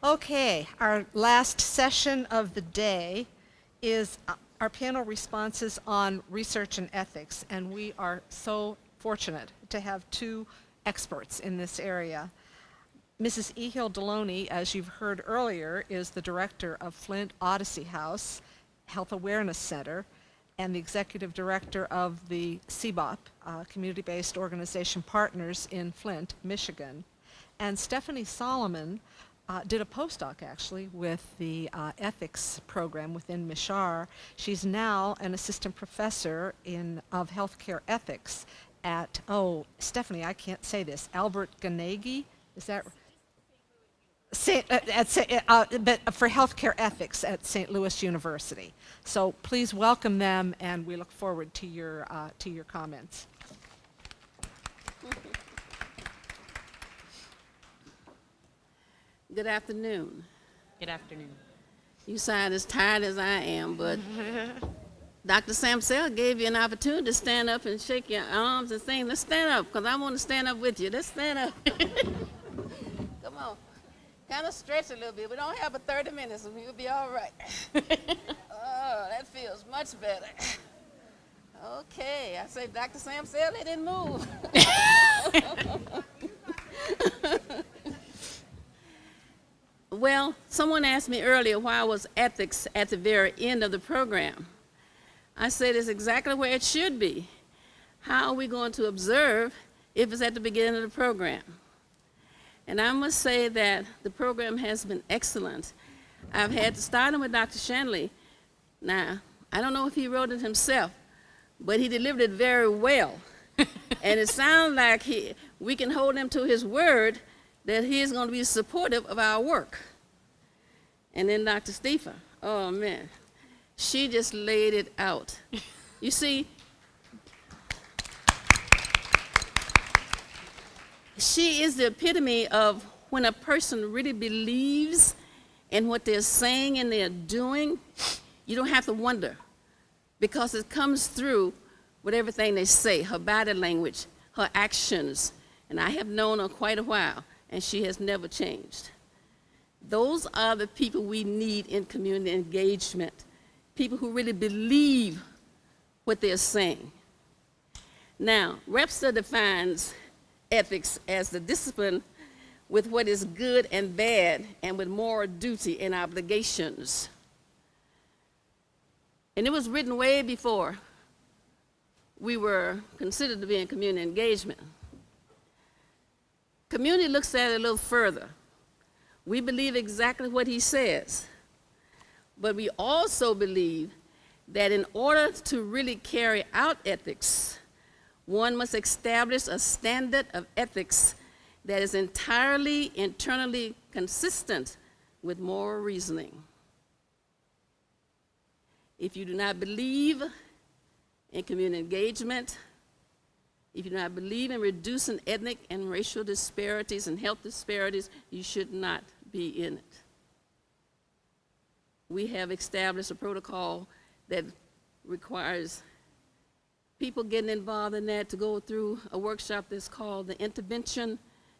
Okay, our last session of the day is our panel responses on research and ethics, and we are so fortunate to have two experts in this area. Mrs. Ehil Deloney, as you've heard earlier, is the director of Flint Odyssey House Health Awareness Center and the executive director of the CBOP, Community-Based Organization Partners in Flint, Michigan. And Stephanie Solomon did a postdoc, actually, with the ethics program within Mishar. She's now an assistant professor of healthcare ethics at, Stephanie, I can't say this, Albert Ganegi? Is that but for healthcare ethics at St. Louis University. So please welcome them, and we look forward to your comments. Good afternoon. Good afternoon. You sound as tired as I am, but Dr. Samsel gave you an opportunity to stand up and shake your arms and say, let's stand up, because I want to stand up with you. Let's stand up. Come on. Kind of stretch a little bit. We don't have but 30 minutes, and we'll be all right. Oh, that feels much better. Okay. I say, Dr. Samsel, they didn't move. Well, someone asked me earlier why was ethics at the very end of the program. I said it's exactly where it should be. How are we going to observe if it's at the beginning of the program? And I must say that the program has been excellent. I've had to start with Dr. Shanley. Now, I don't know if he wrote it himself, but he delivered it very well. And it sounds like we can hold him to his word that he is going to be supportive of our work. And then Dr. Stiefel, oh man, she just laid it out. You see, she is the epitome of when a person really believes in what they're saying and they're doing, you don't have to wonder, because it comes through with everything they say, her body language, her actions. And I have known her quite a while, and she has never changed. Those are the people we need in community engagement, people who really believe what they're saying. Now, Webster defines ethics as the discipline with what is good and bad and with moral duty and obligations. And it was written way before we were considered to be in community engagement. Community looks at it a little further. We believe exactly what he says, but we also believe that in order to really carry out ethics, one must establish a standard of ethics that is entirely internally consistent with moral reasoning. If you do not believe in community engagement, if you do not believe in reducing ethnic and racial disparities and health disparities, you should not be in it. We have established a protocol that requires people getting involved in that to go through a workshop that's called the Intervention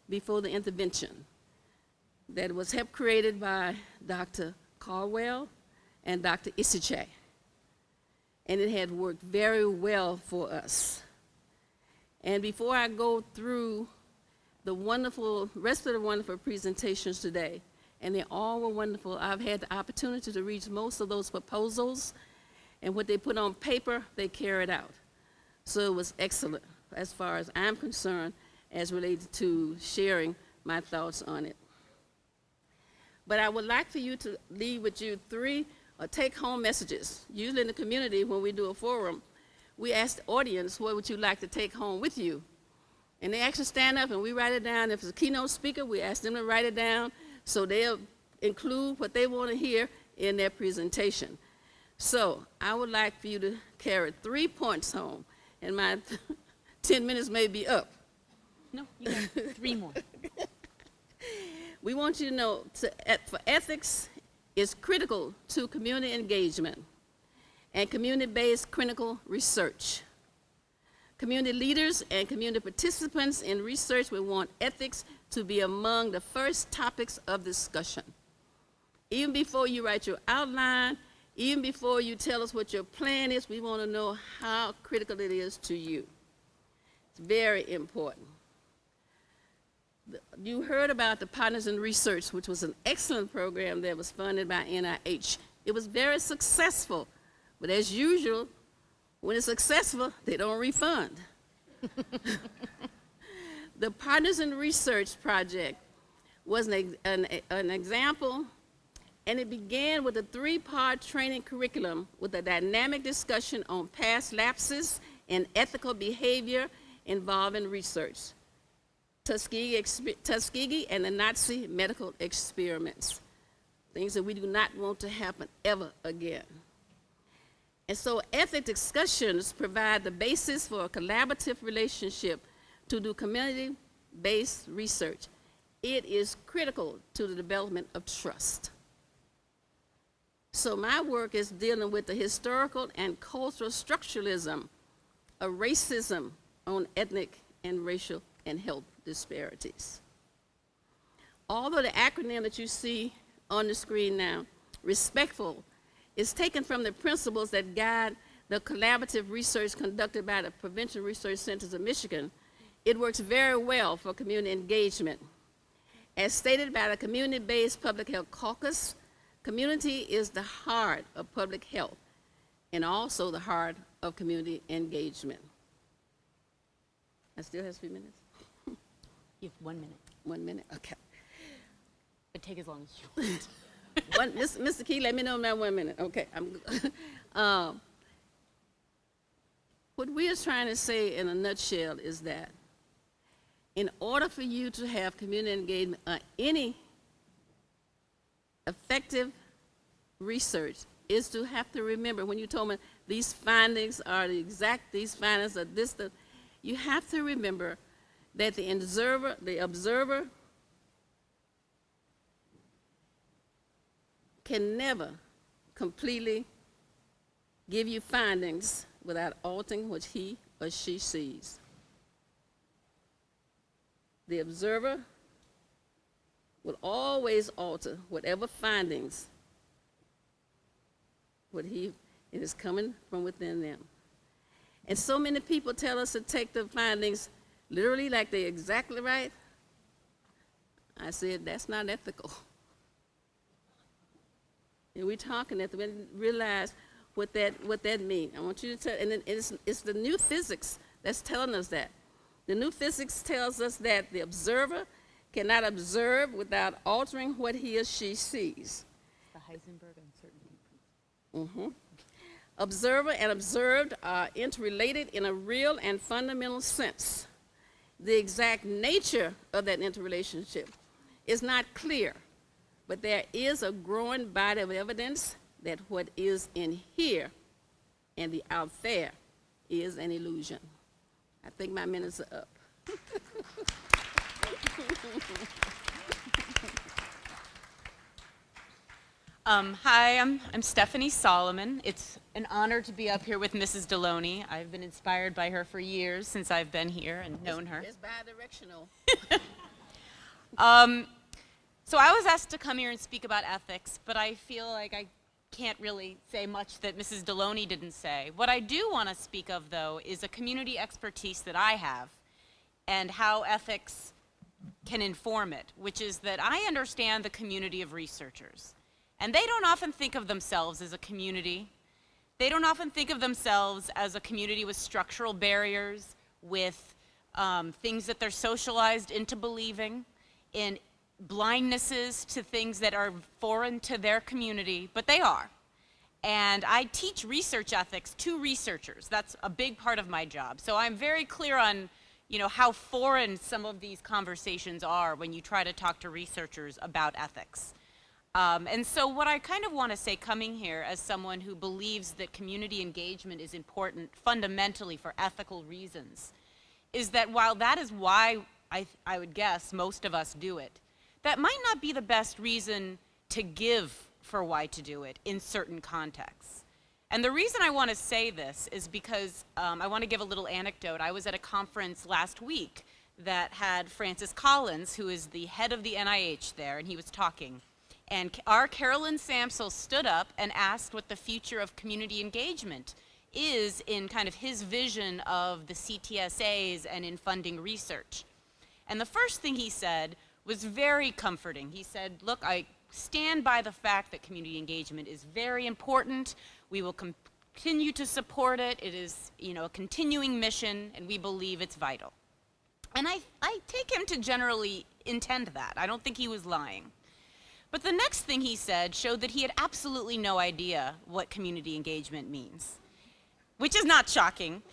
Before the Intervention, that was helped created by Dr. Caldwell and Dr. Isiche. And it had worked very well for us. And before I go through the rest of the wonderful presentations today, and they all were wonderful, I've had the opportunity to read most of those proposals, and what they put on paper, they carried out. So it was excellent as far as I'm concerned as related to sharing my thoughts on it. But I would like for you to leave with you 3 take-home messages. Usually in the community when we do a forum, we ask the audience, what would you like to take home with you? And they actually stand up and we write it down. If it's a keynote speaker, we ask them to write it down so they'll include what they want to hear in their presentation. So I would like for you to carry 3 points home, and my 10 minutes may be up. No, you got 3 more. We want you to know for ethics is critical to community engagement and community-based critical research. Community leaders and community participants in research will want ethics to be among the first topics of discussion. Even before you write your outline, even before you tell us what your plan is, we want to know how critical it is to you. It's very important. You heard about the Partners in Research, which was an excellent program that was funded by NIH. It was very successful, but as usual, when it's successful, they don't refund. The Partners in Research project was an example, and it began with a 3-part training curriculum with a dynamic discussion on past lapses and ethical behavior involving research. Tuskegee and the Nazi medical experiments, things that we do not want to happen ever again. And so ethics discussions provide the basis for a collaborative relationship to do community-based research. It is critical to the development of trust. So my work is dealing with the historical and cultural structuralism of racism on ethnic and racial and health disparities. Although the acronym that you see on the screen now, respectful, is taken from the principles that guide the collaborative research conducted by the Prevention Research Centers of Michigan, it works very well for community engagement. As stated by the Community-Based Public Health Caucus, community is the heart of public health and also the heart of community engagement. I still have 3 minutes? You have 1 minute, 1 minute, okay. but take as long as you want. Mr. Key, let me know in that 1 minute. Okay, I'm good. What we are trying to say in a nutshell is that in order for you to have community engagement or any effective research is to have to remember, when you told me these findings are these findings are this, you have to remember that the observer can never completely give you findings without altering what he or she sees. The observer will always alter whatever findings it is coming from within them. And so many people tell us to take the findings literally like they're exactly right. I said, that's not ethical. And we're talking that we realize what that means. I want you to tell, and it's the new physics that's telling us that. The new physics tells us that the observer cannot observe without altering what he or she sees. The Heisenberg uncertainty principle. Observer and observed are interrelated in a real and fundamental sense. The exact nature of that interrelationship is not clear, but there is a growing body of evidence that what is in here and the out there is an illusion. I think my minutes are up. Hi, I'm Stephanie Solomon. It's an honor to be up here with Mrs. Deloney. I've been inspired by her for years since I've been here and known her. It's bi-directional. So I was asked to come here and speak about ethics, but I feel like I can't really say much that Mrs. Deloney didn't say. What I do want to speak of, though, is a community expertise that I have and how ethics can inform it, which is that I understand the community of researchers. And they don't often think of themselves as a community. They don't often think of themselves as a community with structural barriers, with things that they're socialized into believing, in blindnesses to things that are foreign to their community, but they are. And I teach research ethics to researchers. That's a big part of my job. So I'm very clear on, how foreign some of these conversations are when you try to talk to researchers about ethics. And so what I kind of want to say coming here as someone who believes that community engagement is important fundamentally for ethical reasons is that while that is why I would guess most of us do it, that might not be the best reason to give for why to do it in certain contexts. And the reason I want to say this is because I want to give a little anecdote. I was at a conference last week that had Francis Collins, who is the head of the NIH there, and he was talking. And our Carolyn Samsel stood up and asked what the future of community engagement is in kind of his vision of the CTSAs and in funding research. And the first thing he said was very comforting. He said, look, I stand by the fact that community engagement is very important. We will continue to support it. It is, a continuing mission, and we believe it's vital. And I take him to generally intend that. I don't think he was lying. But the next thing he said showed that he had absolutely no idea what community engagement means, which is not shocking.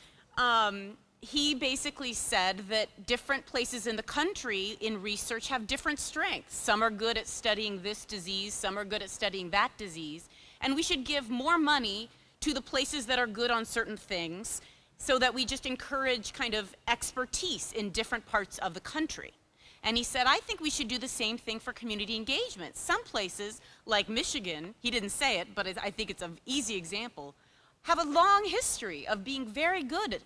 He basically said that different places in the country in research have different strengths. Some are good at studying this disease, some are good at studying that disease, and we should give more money to the places that are good on certain things so that we just encourage kind of expertise in different parts of the country. And he said, I think we should do the same thing for community engagement. Some places, like Michigan, he didn't say it, but I think it's an easy example, have a long history of being very good at,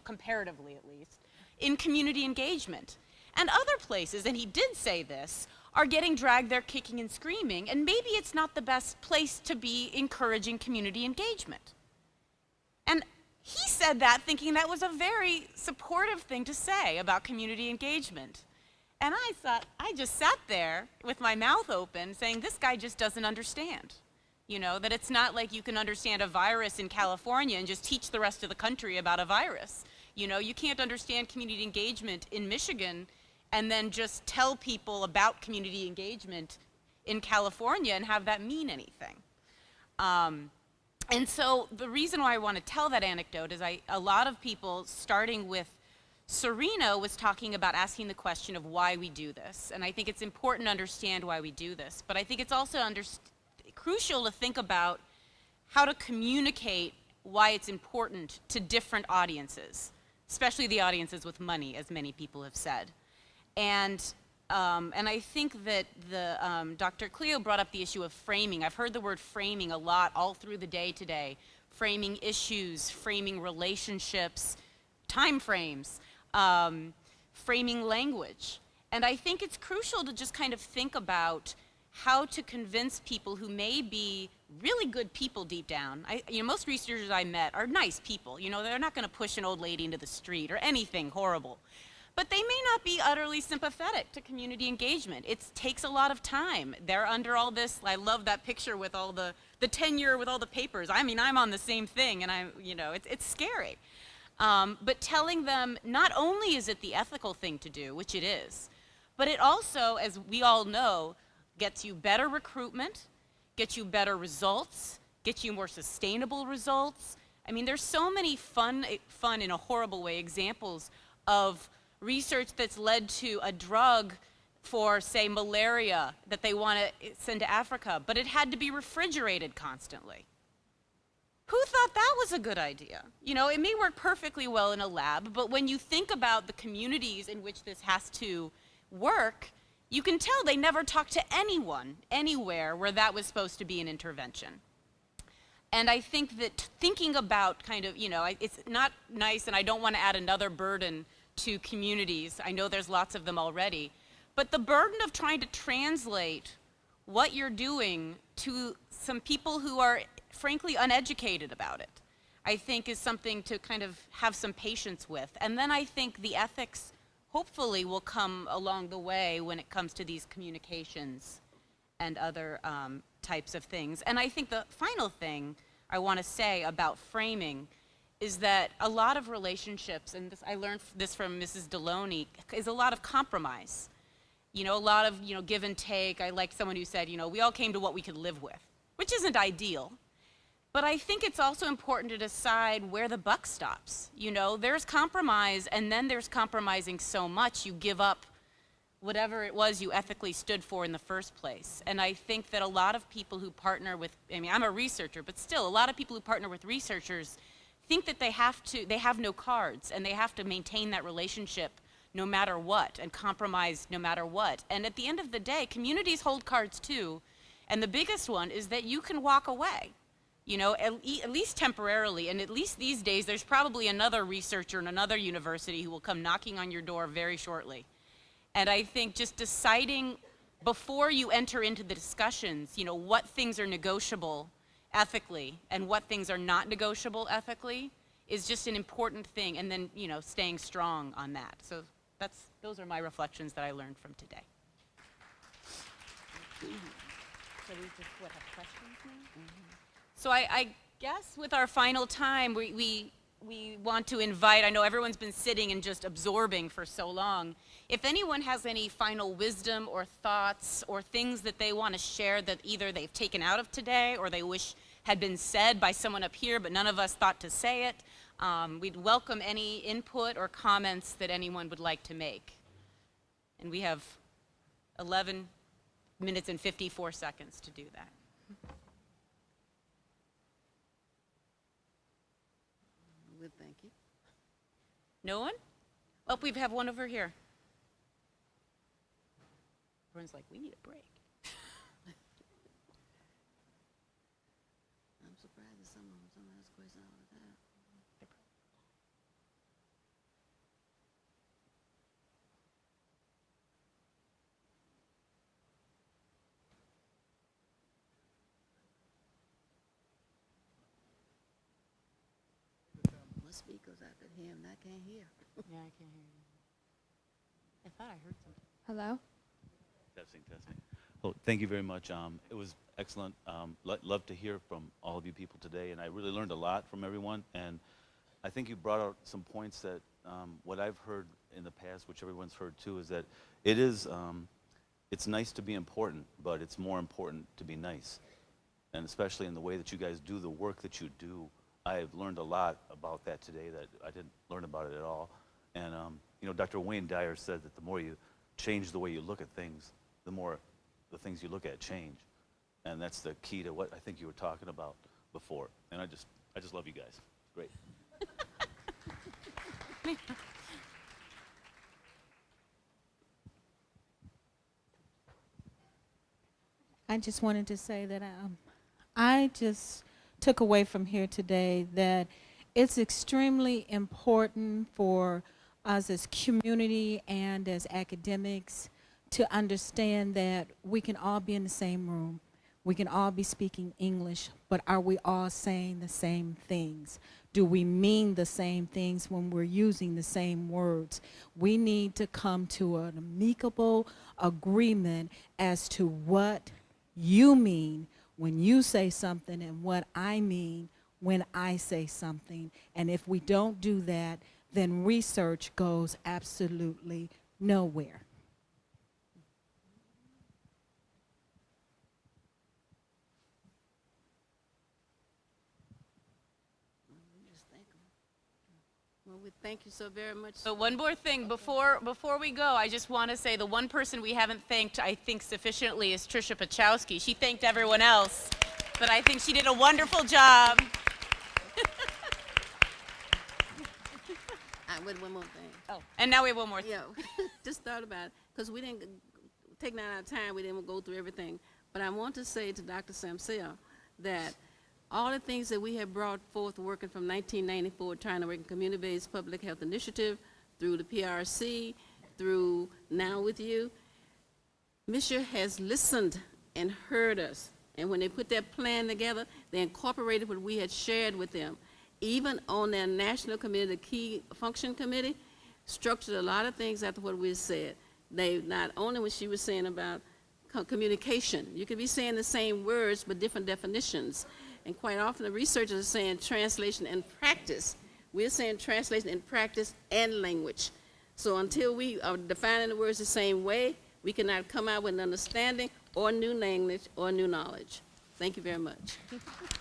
comparatively at least, in community engagement. And other places, and he did say this, are getting dragged there kicking and screaming, and maybe it's not the best place to be encouraging community engagement. And he said that thinking that was a very supportive thing to say about community engagement. And I thought, I just sat there with my mouth open saying, this guy just doesn't understand. That it's not like you can understand a virus in California and just teach the rest of the country about a virus. You can't understand community engagement in Michigan and then just tell people about community engagement in California and have that mean anything. And so the reason why I want to tell that anecdote is a lot of people, starting with Serena, was talking about asking the question of why we do this. And I think it's important to understand why we do this. But I think it's also crucial to think about how to communicate why it's important to different audiences, especially the audiences with money, as many people have said. And I think that Dr. Cleo brought up the issue of framing. I've heard the word framing a lot all through the day today. Framing issues, framing relationships, time frames, framing language. And I think it's crucial to just kind of think about how to convince people who may be really good people deep down. Most researchers I met are nice people. They're not going to push an old lady into the street or anything horrible. But they may not be utterly sympathetic to community engagement. It takes a lot of time. They're under all this, I love that picture with all the tenure with all the papers. I'm on the same thing, and it's scary. But telling them not only is it the ethical thing to do, which it is, but it also, as we all know, gets you better recruitment, gets you better results, gets you more sustainable results. There's so many fun in a horrible way, examples of research that's led to a drug for, say, malaria that they want to send to Africa, but it had to be refrigerated constantly. Who thought that was a good idea? It may work perfectly well in a lab, but when you think about the communities in which this has to work, you can tell they never talked to anyone, anywhere, where that was supposed to be an intervention. And I think that thinking about kind of, it's not nice, and I don't want to add another burden to communities. I know there's lots of them already. But the burden of trying to translate what you're doing to some people who are, frankly, uneducated about it, I think is something to kind of have some patience with. And then I think the ethics hopefully will come along the way when it comes to these communications and other types of things. And I think the final thing I want to say about framing is that a lot of relationships, and I learned this from Mrs. Deloney, is a lot of compromise. A lot of, give and take. I like someone who said, we all came to what we could live with, which isn't ideal. But I think it's also important to decide where the buck stops. There's compromise, and then there's compromising so much you give up whatever it was you ethically stood for in the first place. And I think that a lot of people who partner with, I'm a researcher, but still, a lot of people who partner with researchers think that they have no cards, and they have to maintain that relationship no matter what, and compromise no matter what. And at the end of the day, communities hold cards too, and the biggest one is that you can walk away. At least temporarily, and at least these days, there's probably another researcher in another university who will come knocking on your door very shortly. And I think just deciding before you enter into the discussions, you know, what things are negotiable ethically and what things are not negotiable ethically is just an important thing, and then, you know, staying strong on that. So those are my reflections that I learned from today. So we just, have questions now? So I guess with our final time, we want to invite, I know everyone's been sitting and just absorbing for so long. If anyone has any final wisdom or thoughts or things that they want to share that either they've taken out of today or they wish had been said by someone up here, but none of us thought to say it, we'd welcome any input or comments that anyone would like to make. And we have 11 minutes and 54 seconds to do that. Well, thank you. No one? Oh, we have one over here. Everyone's like, we need a break. I'm surprised that someone has questions all the time. What speakers I could hear and I can't hear? Yeah, I can hear you. I thought I heard something. Hello? Testing. Well, thank you very much. It was excellent. Love to hear from all of you people today, and I really learned a lot from everyone. And I think you brought out some points that what I've heard in the past, which everyone's heard too, is that it is it's nice to be important, but it's more important to be nice. And especially in the way that you guys do the work that you do, I've learned a lot about that today that I didn't learn about it at all. And you know, Dr. Wayne Dyer said that the more you change the way you look at things, the more the things you look at change. And that's the key to what I think you were talking about before. And I just love you guys. Great. I just wanted to say that I just took away from here today that it's extremely important for us as community and as academics to understand that we can all be in the same room. We can all be speaking English, but are we all saying the same things? Do we mean the same things when we're using the same words? We need to come to an amicable agreement as to what you mean when you say something and what I mean when I say something. And if we don't do that, then research goes absolutely nowhere. Just thank them. Well, we thank you so very much. So one more thing before we go, I just want to say the one person we haven't thanked, I think, sufficiently is Trisha Pachowski. She thanked everyone else, but I think she did a wonderful job. With one more thing. Oh, and now we have one more thing. Yeah, just thought about it, because we didn't take that out of time, we didn't go through everything. But I want to say to Dr. Samsel that all the things that we have brought forth working from 1994, trying to work in community-based public health initiative, through the PRC, through now with you, MSHA has listened and heard us. And when they put that plan together, they incorporated what we had shared with them. Even on their national committee, the key function committee, structured a lot of things after what we said. They, not only what she was saying about communication, you could be saying the same words but different definitions. And quite often the researchers are saying translation and practice. We're saying translation and practice and language. So until we are defining the words the same way, we cannot come out with an understanding or new language or new knowledge. Thank you very much.